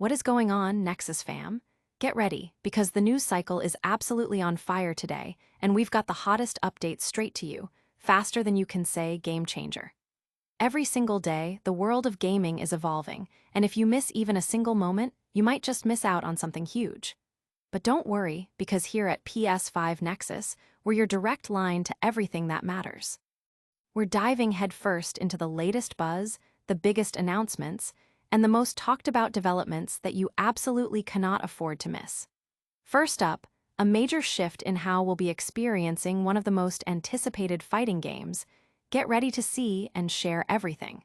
What is going on, Nexus fam? Get ready, because the news cycle is absolutely on fire today, and we've got the hottest updates straight to you, faster than you can say game changer. Every single day, the world of gaming is evolving, and if you miss even a single moment, you might just miss out on something huge. But don't worry, because here at PS5 Nexus, we're your direct line to everything that matters. We're diving headfirst into the latest buzz, the biggest announcements, and the most talked about developments that you absolutely cannot afford to miss. First up, a major shift in how we'll be experiencing one of the most anticipated fighting games. Get ready to see and share everything.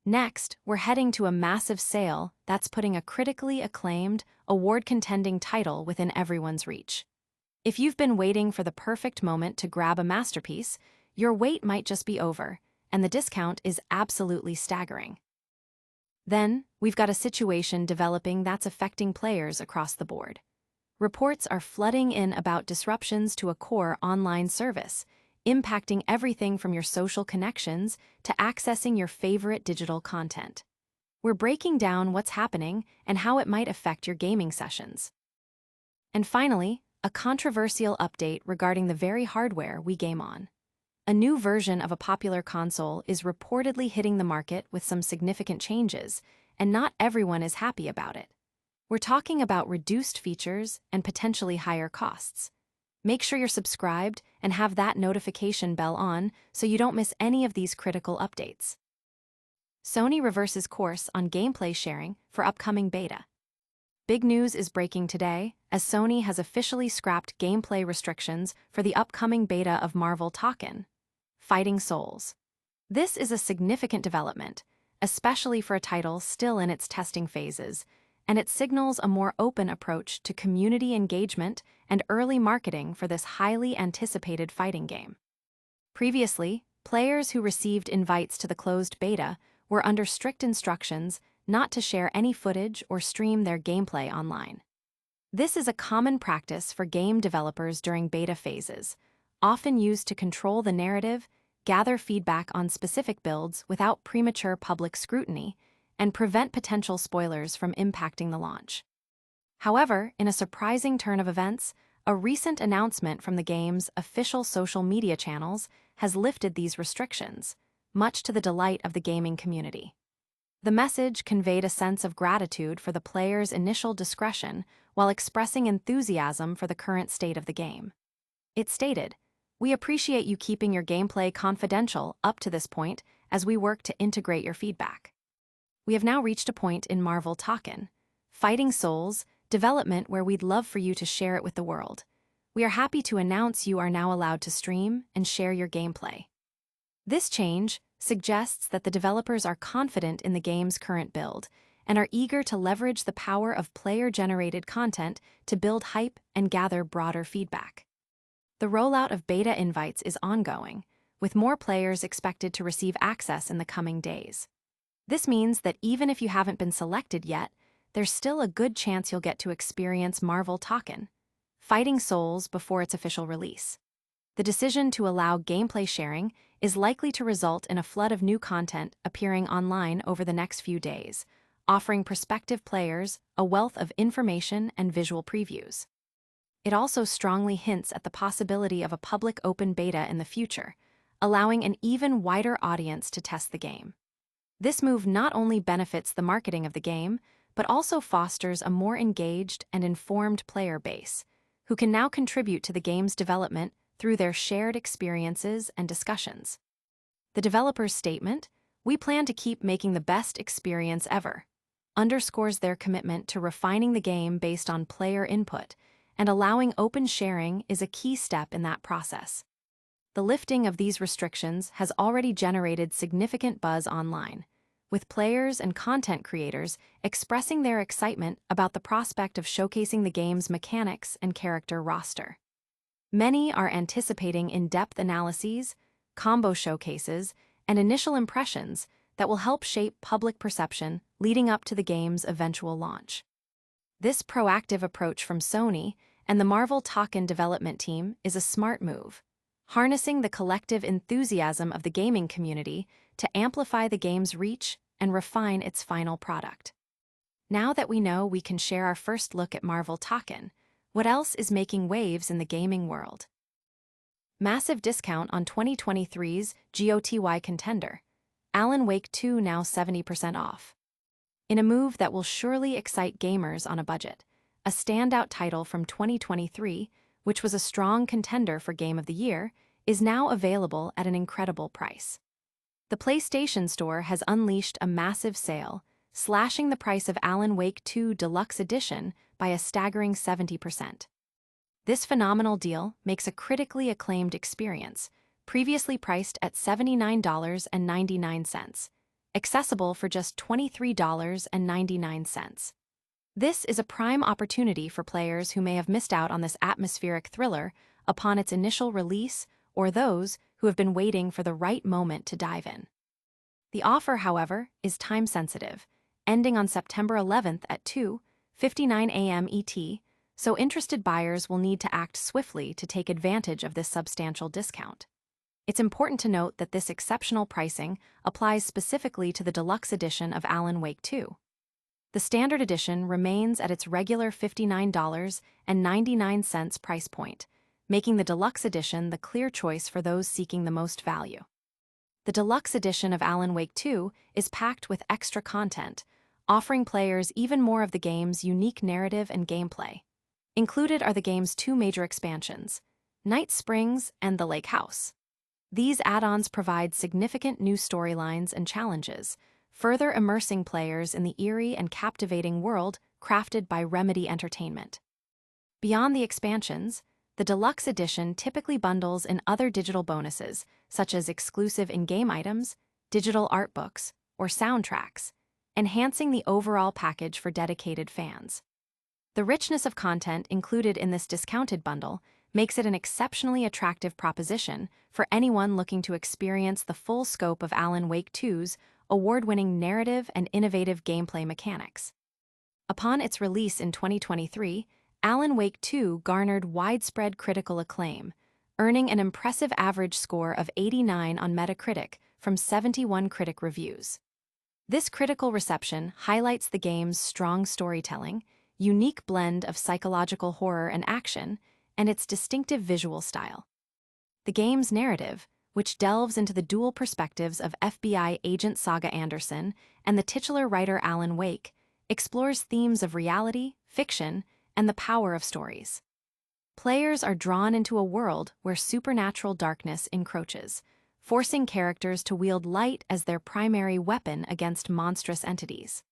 Next, we're heading to a massive sale that's putting a critically acclaimed, award-contending title within everyone's reach. If you've been waiting for the perfect moment to grab a masterpiece, your wait might just be over, and the discount is absolutely staggering. Then, we've got a situation developing that's affecting players across the board. Reports are flooding in about disruptions to a core online service, impacting everything from your social connections to accessing your favorite digital content. We're breaking down what's happening and how it might affect your gaming sessions. And finally, a controversial update regarding the very hardware we game on. A new version of a popular console is reportedly hitting the market with some significant changes, and not everyone is happy about it. We're talking about reduced features and potentially higher costs. Make sure you're subscribed and have that notification bell on so you don't miss any of these critical updates. Sony reverses course on gameplay sharing for upcoming beta. Big news is breaking today, as Sony has officially scrapped gameplay restrictions for the upcoming beta of Marvel Tekken, Fighting Souls. This is a significant development, especially for a title still in its testing phases, and it signals a more open approach to community engagement and early marketing for this highly anticipated fighting game. Previously, players who received invites to the closed beta were under strict instructions not to share any footage or stream their gameplay online. This is a common practice for game developers during beta phases, often used to control the narrative, gather feedback on specific builds without premature public scrutiny, and prevent potential spoilers from impacting the launch. However, in a surprising turn of events, a recent announcement from the game's official social media channels has lifted these restrictions, much to the delight of the gaming community. The message conveyed a sense of gratitude for the player's initial discretion while expressing enthusiasm for the current state of the game. It stated, "We appreciate you keeping your gameplay confidential up to this point as we work to integrate your feedback. We have now reached a point in Marvel Tekken, Fighting Souls, development where we'd love for you to share it with the world. We are happy to announce you are now allowed to stream and share your gameplay." This change suggests that the developers are confident in the game's current build and are eager to leverage the power of player-generated content to build hype and gather broader feedback. The rollout of beta invites is ongoing, with more players expected to receive access in the coming days. This means that even if you haven't been selected yet, there's still a good chance you'll get to experience Marvel Tekken, Fighting Souls before its official release. The decision to allow gameplay sharing is likely to result in a flood of new content appearing online over the next few days, offering prospective players a wealth of information and visual previews. It also strongly hints at the possibility of a public open beta in the future, allowing an even wider audience to test the game. This move not only benefits the marketing of the game, but also fosters a more engaged and informed player base, who can now contribute to the game's development through their shared experiences and discussions. The developer's statement, "We plan to keep making the best experience ever," underscores their commitment to refining the game based on player input, and allowing open sharing is a key step in that process. The lifting of these restrictions has already generated significant buzz online, with players and content creators expressing their excitement about the prospect of showcasing the game's mechanics and character roster. Many are anticipating in-depth analyses, combo showcases, and initial impressions that will help shape public perception leading up to the game's eventual launch. This proactive approach from Sony and the Marvel Tekken development team is a smart move, harnessing the collective enthusiasm of the gaming community to amplify the game's reach and refine its final product. Now that we know we can share our first look at Marvel Talkin', what else is making waves in the gaming world? Massive discount on 2023's GOTY contender. Alan Wake 2 now 70% off. In a move that will surely excite gamers on a budget, a standout title from 2023, which was a strong contender for Game of the Year, is now available at an incredible price. The PlayStation Store has unleashed a massive sale, slashing the price of Alan Wake 2 Deluxe Edition by a staggering 70%. This phenomenal deal makes a critically acclaimed experience, previously priced at $79.99, accessible for just $23.99. This is a prime opportunity for players who may have missed out on this atmospheric thriller upon its initial release or those who have been waiting for the right moment to dive in. The offer, however, is time-sensitive, ending on September 11th at 2:59 a.m. ET, so interested buyers will need to act swiftly to take advantage of this substantial discount. It's important to note that this exceptional pricing applies specifically to the deluxe edition of Alan Wake 2. The standard edition remains at its regular $59.99 price point, making the deluxe edition the clear choice for those seeking the most value. The deluxe edition of Alan Wake 2 is packed with extra content, offering players even more of the game's unique narrative and gameplay. Included are the game's two major expansions, Night Springs and the Lake House. These add-ons provide significant new storylines and challenges, further immersing players in the eerie and captivating world crafted by Remedy Entertainment. Beyond the expansions, the deluxe edition typically bundles in other digital bonuses, such as exclusive in-game items, digital art books, or soundtracks, enhancing the overall package for dedicated fans. The richness of content included in this discounted bundle makes it an exceptionally attractive proposition for anyone looking to experience the full scope of Alan Wake 2's award-winning narrative and innovative gameplay mechanics. Upon its release in 2023, Alan Wake 2 garnered widespread critical acclaim, earning an impressive average score of 89 on Metacritic from 71 critic reviews. This critical reception highlights the game's strong storytelling, unique blend of psychological horror and action, and its distinctive visual style. The game's narrative, which delves into the dual perspectives of FBI agent Saga Anderson and the titular writer Alan Wake, explores themes of reality, fiction, and the power of stories. Players are drawn into a world where supernatural darkness encroaches, forcing characters to wield light as their primary weapon against monstrous entities.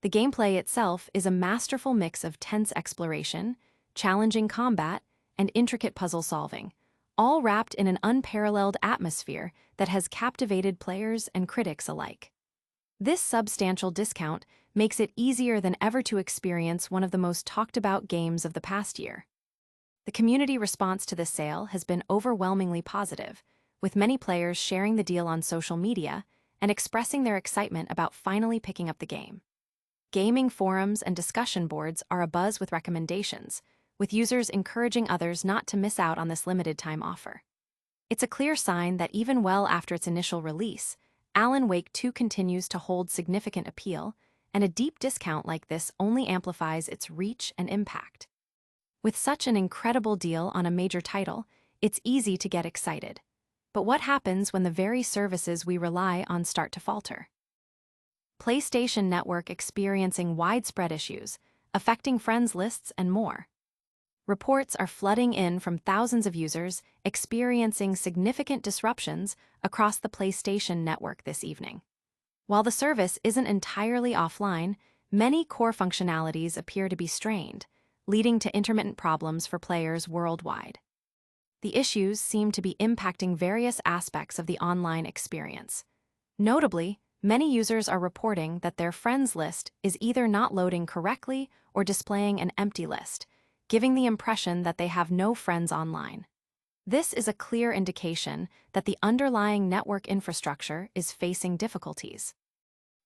The gameplay itself is a masterful mix of tense exploration, challenging combat, and intricate puzzle solving, all wrapped in an unparalleled atmosphere that has captivated players and critics alike. This substantial discount makes it easier than ever to experience one of the most talked-about games of the past year. The community response to this sale has been overwhelmingly positive, with many players sharing the deal on social media and expressing their excitement about finally picking up the game. Gaming forums and discussion boards are abuzz with recommendations, with users encouraging others not to miss out on this limited-time offer. It's a clear sign that even well after its initial release, Alan Wake 2 continues to hold significant appeal, and a deep discount like this only amplifies its reach and impact. With such an incredible deal on a major title, it's easy to get excited. But what happens when the very services we rely on start to falter? PlayStation Network experiencing widespread issues, affecting friends lists and more. Reports are flooding in from thousands of users experiencing significant disruptions across the PlayStation Network this evening. While the service isn't entirely offline, many core functionalities appear to be strained, leading to intermittent problems for players worldwide. The issues seem to be impacting various aspects of the online experience. Notably, many users are reporting that their friends list is either not loading correctly or displaying an empty list, giving the impression that they have no friends online. This is a clear indication that the underlying network infrastructure is facing difficulties.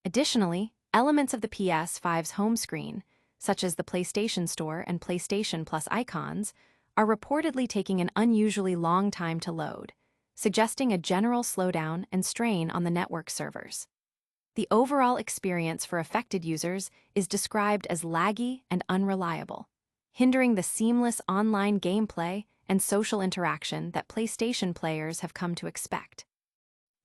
Additionally, elements of the PS5's home screen, such as the PlayStation Store and PlayStation Plus icons, are reportedly taking an unusually long time to load, suggesting a general slowdown and strain on the network servers. The overall experience for affected users is described as laggy and unreliable, hindering the seamless online gameplay and social interaction that PlayStation players have come to expect.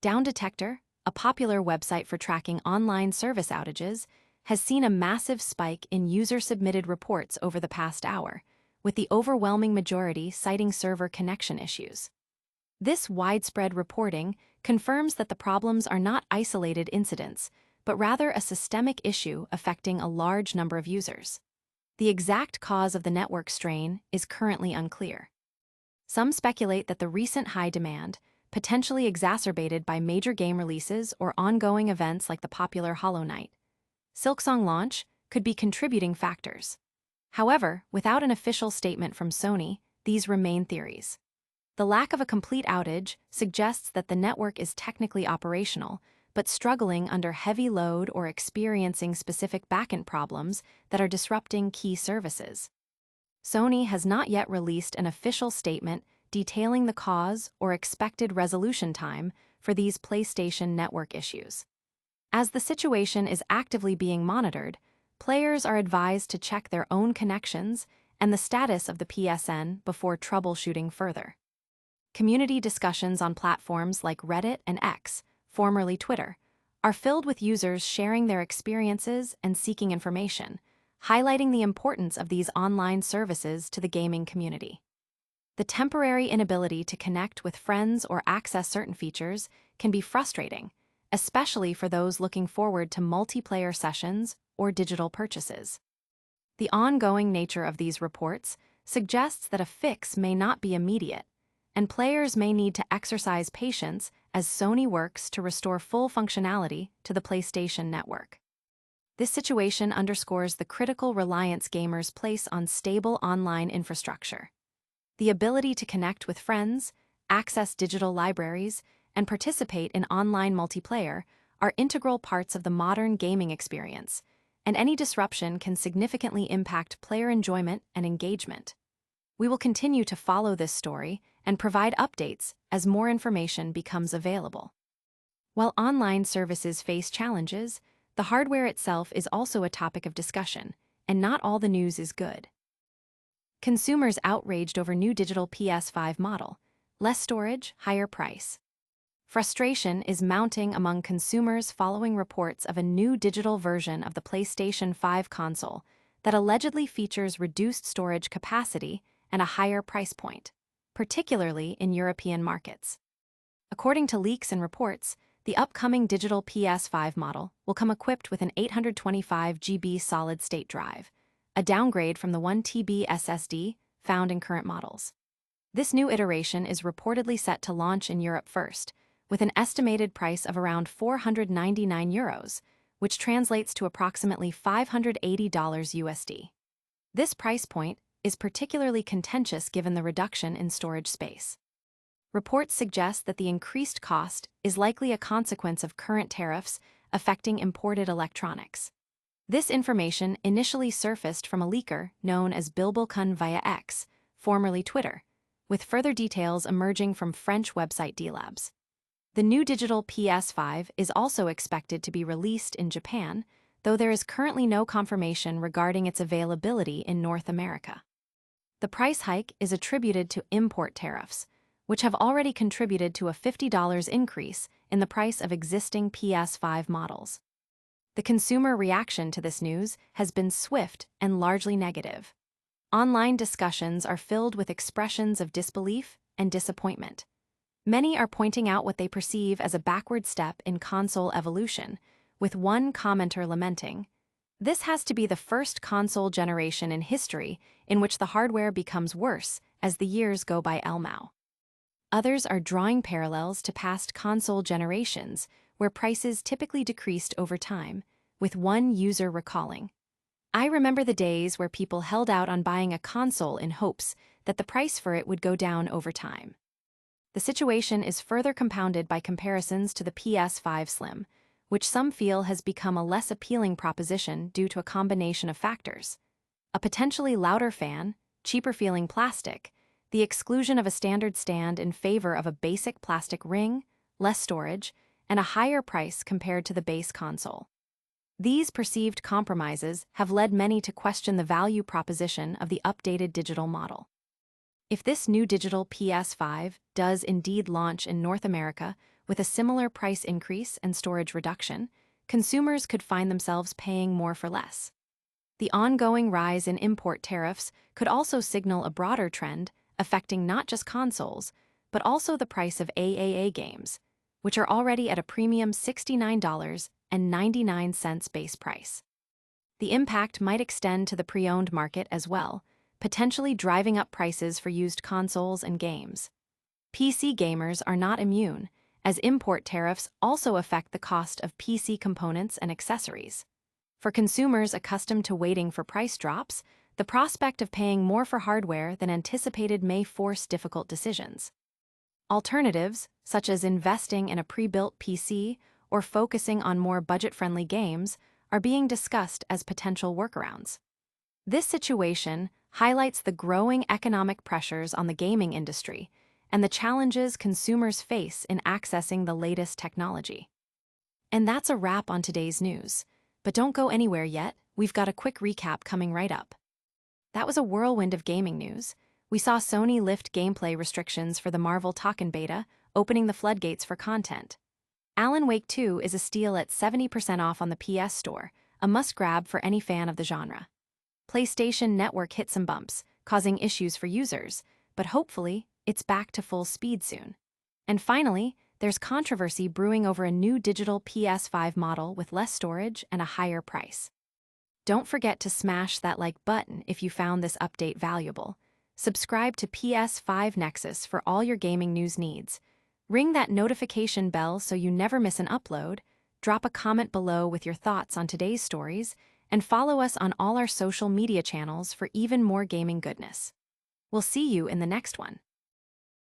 Down Detector, a popular website for tracking online service outages, has seen a massive spike in user-submitted reports over the past hour, with the overwhelming majority citing server connection issues. This widespread reporting confirms that the problems are not isolated incidents, but rather a systemic issue affecting a large number of users. The exact cause of the network strain is currently unclear. Some speculate that the recent high demand, potentially exacerbated by major game releases or ongoing events like the popular Hollow Knight, Silksong launch, could be contributing factors. However, without an official statement from Sony, these remain theories. The lack of a complete outage suggests that the network is technically operational, but struggling under heavy load or experiencing specific backend problems that are disrupting key services. Sony has not yet released an official statement detailing the cause or expected resolution time for these PlayStation network issues. As the situation is actively being monitored, players are advised to check their own connections and the status of the PSN before troubleshooting further. Community discussions on platforms like Reddit and X, formerly Twitter, are filled with users sharing their experiences and seeking information, highlighting the importance of these online services to the gaming community. The temporary inability to connect with friends or access certain features can be frustrating, especially for those looking forward to multiplayer sessions or digital purchases. The ongoing nature of these reports suggests that a fix may not be immediate, and players may need to exercise patience as Sony works to restore full functionality to the PlayStation network. This situation underscores the critical reliance gamers place on stable online infrastructure. The ability to connect with friends, access digital libraries, and participate in online multiplayer are integral parts of the modern gaming experience, and any disruption can significantly impact player enjoyment and engagement. We will continue to follow this story and provide updates as more information becomes available. While online services face challenges, the hardware itself is also a topic of discussion, and not all the news is good. Consumers outraged over new digital PS5 model, less storage, higher price. Frustration is mounting among consumers following reports of a new digital version of the PlayStation 5 console that allegedly features reduced storage capacity and a higher price point, particularly in European markets. According to leaks and reports, the upcoming digital PS5 model will come equipped with an 825 GB solid-state drive, a downgrade from the 1 TB SSD found in current models. This new iteration is reportedly set to launch in Europe first, with an estimated price of around €499, which translates to approximately $580 USD. This price point is particularly contentious given the reduction in storage space. Reports suggest that the increased cost is likely a consequence of current tariffs affecting imported electronics. This information initially surfaced from a leaker known as Bilbilkun via X, formerly Twitter, with further details emerging from French website DLabs. The new digital PS5 is also expected to be released in Japan, though there is currently no confirmation regarding its availability in North America. The price hike is attributed to import tariffs, which have already contributed to a $50 increase in the price of existing PS5 models. The consumer reaction to this news has been swift and largely negative. Online discussions are filled with expressions of disbelief and disappointment. Many are pointing out what they perceive as a backward step in console evolution, with one commenter lamenting, "This has to be the first console generation in history in which the hardware becomes worse as the years go by Elmau." Others are drawing parallels to past console generations, where prices typically decreased over time, with one user recalling, "I remember the days where people held out on buying a console in hopes that the price for it would go down over time." The situation is further compounded by comparisons to the PS5 Slim, which some feel has become a less appealing proposition due to a combination of factors: a potentially louder fan, cheaper-feeling plastic, the exclusion of a standard stand in favor of a basic plastic ring, less storage, and a higher price compared to the base console. These perceived compromises have led many to question the value proposition of the updated digital model. If this new digital PS5 does indeed launch in North America with a similar price increase and storage reduction, consumers could find themselves paying more for less. The ongoing rise in import tariffs could also signal a broader trend affecting not just consoles, but also the price of AAA games, which are already at a premium $69.99 base price. The impact might extend to the pre-owned market as well, potentially driving up prices for used consoles and games. PC gamers are not immune, as import tariffs also affect the cost of PC components and accessories. For consumers accustomed to waiting for price drops, the prospect of paying more for hardware than anticipated may force difficult decisions. Alternatives, such as investing in a pre-built PC or focusing on more budget-friendly games, are being discussed as potential workarounds. This situation highlights the growing economic pressures on the gaming industry and the challenges consumers face in accessing the latest technology. And that's a wrap on today's news. But don't go anywhere yet, we've got a quick recap coming right up. That was a whirlwind of gaming news. We saw Sony lift gameplay restrictions for the Marvel Tekken beta, opening the floodgates for content. Alan Wake 2 is a steal at 70% off on the PS Store, a must-grab for any fan of the genre. PlayStation Network hit some bumps, causing issues for users, but hopefully, it's back to full speed soon. And finally, there's controversy brewing over a new digital PS5 model with less storage and a higher price. Don't forget to smash that like button if you found this update valuable. Subscribe to PS5 Nexus for all your gaming news needs. Ring that notification bell so you never miss an upload, drop a comment below with your thoughts on today's stories, and follow us on all our social media channels for even more gaming goodness. We'll see you in the next one.